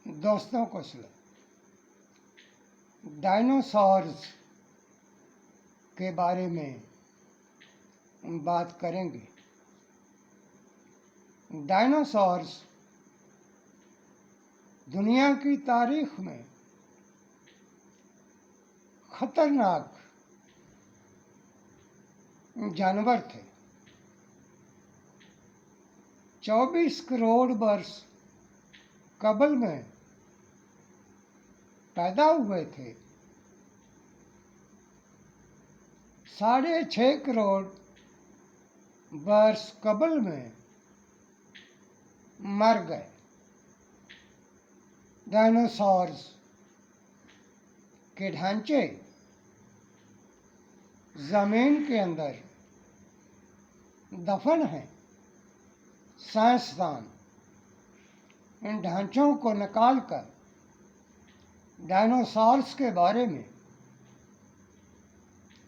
दोस्तों को सुनो, डायनासोर्स के बारे में बात करेंगे। डायनासोर्स दुनिया की तारीख में खतरनाक जानवर थे। 24 करोड़ वर्ष कबल में पैदा हुए थे। 6.5 करोड़ वर्ष कबल में मर गए। डायनासोर्स के ढांचे जमीन के अंदर दफन हैं। साइंसदान इन ढांचों को निकालकर डायनासोर्स के बारे में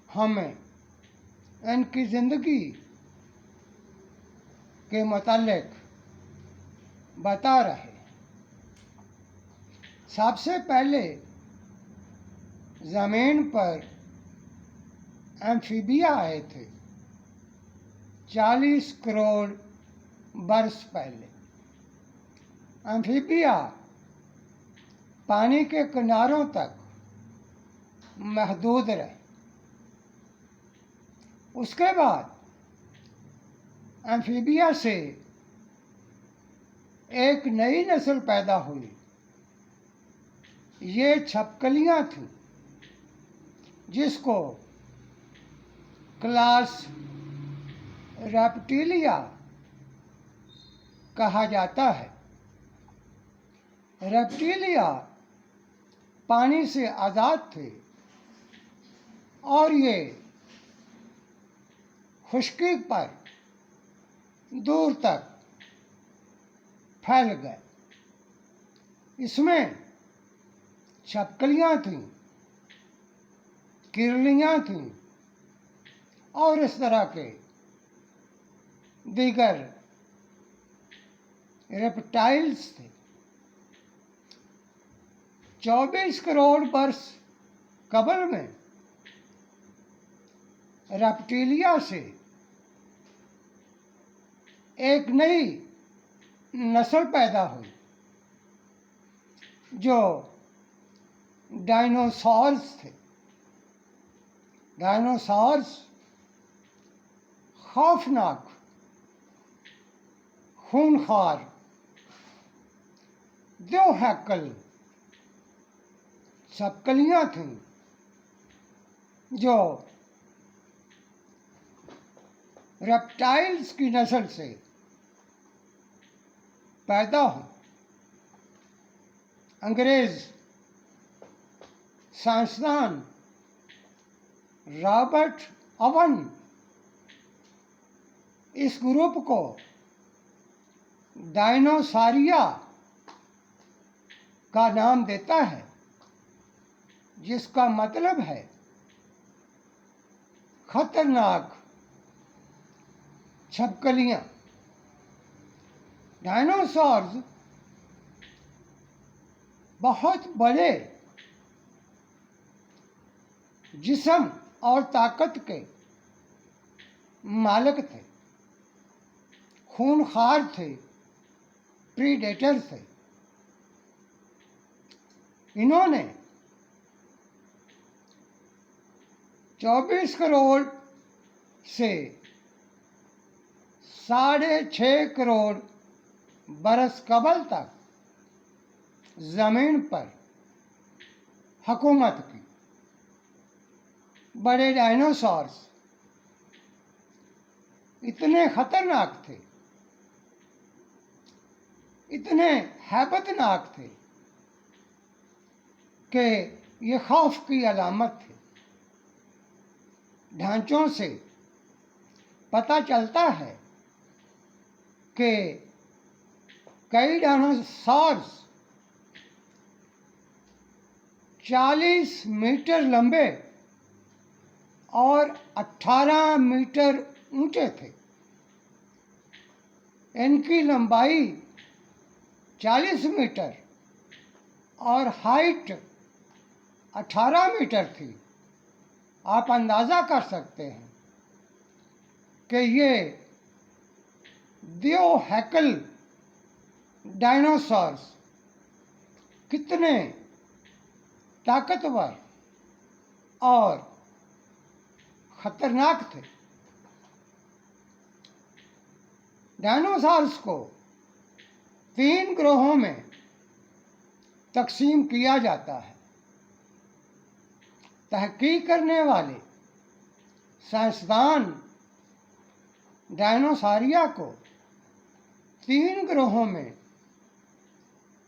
हमें इनकी ज़िंदगी के मुतालिक बता रहे। सबसे पहले ज़मीन पर एम्फीबिया आए थे 40 करोड़ वर्ष पहले। एम्फीबिया पानी के किनारों तक महदूद रहे। उसके बाद एम्फीबिया से एक नई नस्ल पैदा हुई। ये छपकलियाँ थीं जिसको क्लास रेप्टिलिया कहा जाता है। रेप्टिलिया पानी से आज़ाद थे और ये खुश्की पर दूर तक फैल गए। इसमें छपकलियाँ थीं, किरलियाँ थीं और इस तरह के दीगर रेप्टाइल्स थे। 24 करोड़ वर्ष कबल में रेप्टिलिया से एक नई नस्ल पैदा हुई जो डायनासोर्स थे। डायनासोर्स खौफनाक, खूंखार, दो हैकल छपकलियाँ थीं जो रेप्टाइल्स की नस्ल से पैदा हुई। अंग्रेज साइंसदान रॉबर्ट ओवन इस ग्रुप को डायनोसॉरिया का नाम देता है, जिसका मतलब है खतरनाक छपकलियाँ। डायनासोर्स बहुत बड़े जिस्म और ताकत के मालिक थे, खूंखार थे, प्रीडेटर थे। इन्होंने 24 करोड़ से 6.5 करोड़ बरस कबल तक ज़मीन पर हुकूमत की। बड़े डायनासोर्स इतने खतरनाक थे, इतने हैबतनाक थे कि ये खौफ की अलामत थे। ढांचों से पता चलता है कि कई डायनासोर्स 40 मीटर लंबे और 18 मीटर ऊंचे थे। इनकी लंबाई 40 मीटर और हाइट 18 मीटर थी। आप अंदाज़ा कर सकते हैं कि ये दियोहैकल डायनासोर्स कितने ताकतवर और खतरनाक थे। डायनासोर्स को 3 ग्रोहों में तकसीम किया जाता है। तहकीक करने वाले साइंसदान डायनासोरिया को 3 ग्रोहों में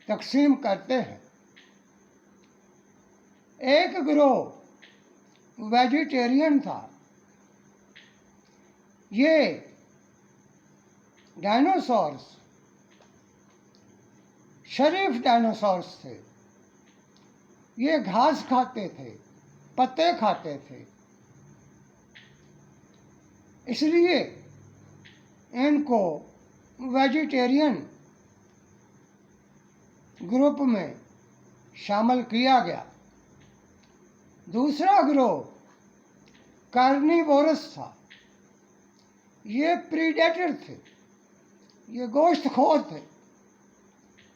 तकसीम करते हैं। एक ग्रोह वेजिटेरियन था। ये डायनासोर्स शरीफ डायनासोर्स थे। ये घास खाते थे, पत्ते खाते थे, इसलिए इनको वेजिटेरियन ग्रुप में शामिल किया गया। दूसरा ग्रोह कार्निवोरस था। ये प्रीडेटर थे, ये गोश्तखोर थे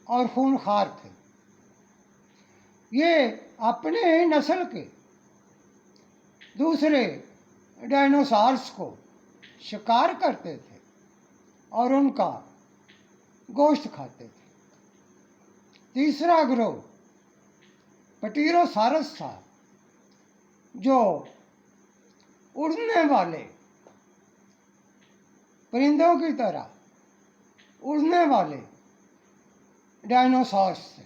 और खूनखार थे। ये अपने ही नस्ल के दूसरे डायनासोर्स को शिकार करते थे और उनका गोश्त खाते थे। तीसरा ग्रोह पटीरोसारस था, जो उड़ने वाले परिंदों की तरह उड़ने वाले डायनासोर्स थे।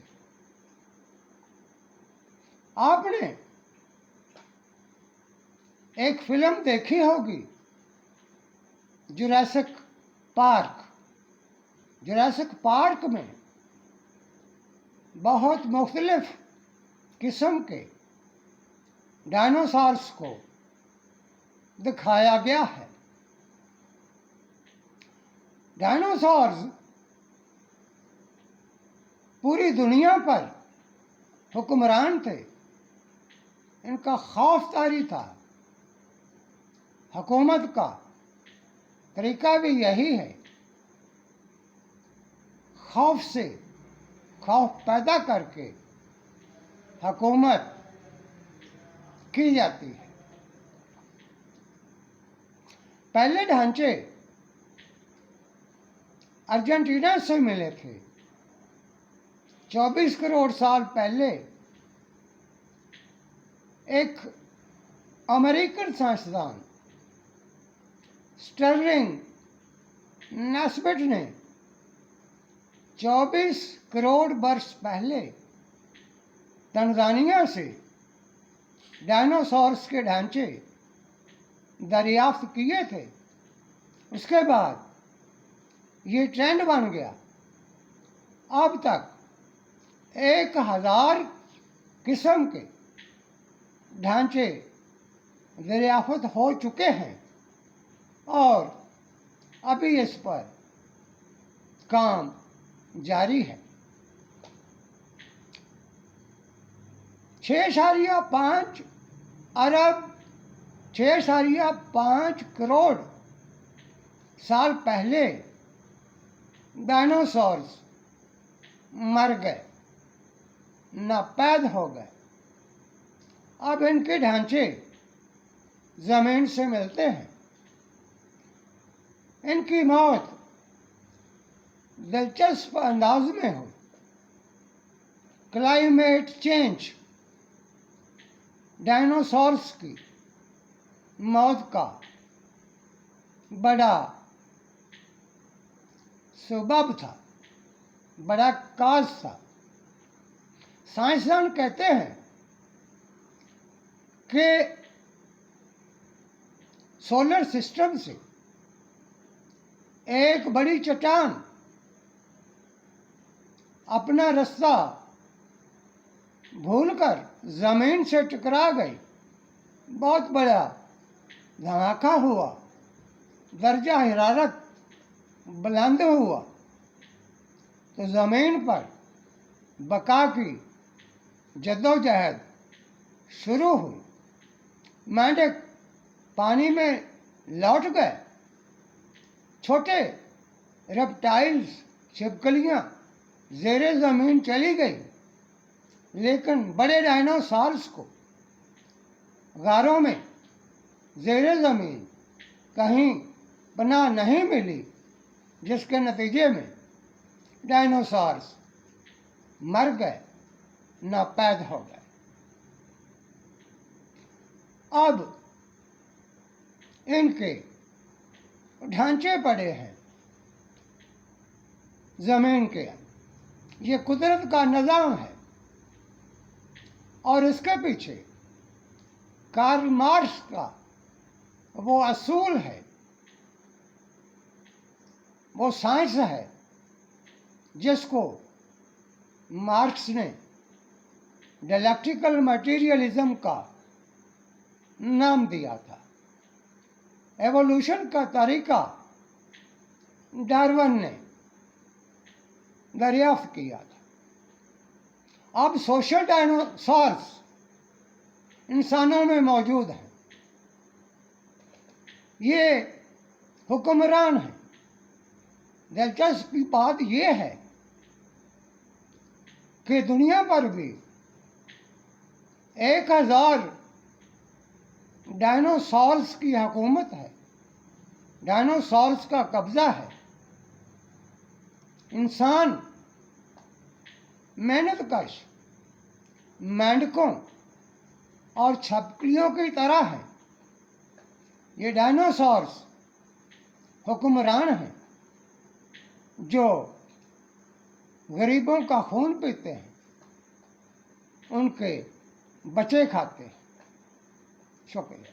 आपने एक फिल्म देखी होगी, जुरासिक पार्क। जुरासिक पार्क में बहुत मुख्तलिफ किस्म के डायनासोर्स को दिखाया गया है। डायनासोर्स पूरी दुनिया पर हुक्मरान थे। इनका खौफ तारी था। हुकूमत का तरीका भी यही है, खौफ से खौफ पैदा करके हुकूमत की जाती है। पहले ढांचे अर्जेंटीना से मिले थे। 24 करोड़ साल पहले एक अमेरिकन साइंसदान स्टर्लिंग नैस्बिट ने 24 करोड़ वर्ष पहले तंजानिया से डायनासोर्स के ढांचे दरियाफ्त किए थे। उसके बाद ये ट्रेंड बन गया। अब तक 1000 किस्म के ढांचे दरियाफ्त हो चुके हैं और अभी इस पर काम जारी है। 6.5 अरब 6.5 करोड़ साल पहले डायनासोर्स मर गए, नापैद हो गए। अब इनके ढांचे जमीन से मिलते हैं। इनकी मौत दिलचस्प अंदाज में हुई। क्लाइमेट चेंज डायनासोर्स की मौत का बड़ा सबब था, बड़ा काज था। साइंसदान कहते हैं कि सोलर सिस्टम से एक बड़ी चट्टान अपना रास्ता भूलकर जमीन से टकरा गई। बहुत बड़ा धमाका हुआ, दर्जा हरारत बुलंद हुआ तो जमीन पर बका की जद्दोजहद शुरू हुई। मेंढक पानी में लौट गए। छोटे रेप्टाइल्स, छिपकलियाँ ज़ेरे ज़मीन चली गई, लेकिन बड़े डायनासॉर्स को गारों में ज़ेरे ज़मीन कहीं पनाह नहीं मिली, जिसके नतीजे में डायनासॉर्स मर गए, नापैद हो गए। अब इनके ढांचे पड़े हैं जमीन के अंदर। ये कुदरत का निज़ाम है और इसके पीछे कार्ल मार्क्स का वो असूल है, वो साइंस है जिसको मार्क्स ने डायलेक्टिकल मटेरियलिज्म का नाम दिया था। एवोल्यूशन का तरीका डार्विन ने दरियाफ्त किया था। अब सोशल डायनासॉर्स इंसानों में मौजूद हैं। ये हुक्मरान हैं। दिलचस्प की बात यह है कि दुनिया पर भी 1000 डायनासॉर्स की हुकूमत है, डायनासॉर्स का कब्जा है। इंसान मेहनतकश मेंढकों और छिपकलियों की तरह है। ये डायनासॉर्स हुक्मरान हैं जो गरीबों का खून पीते हैं, उनके बच्चे खाते हैं। शुक्रिया।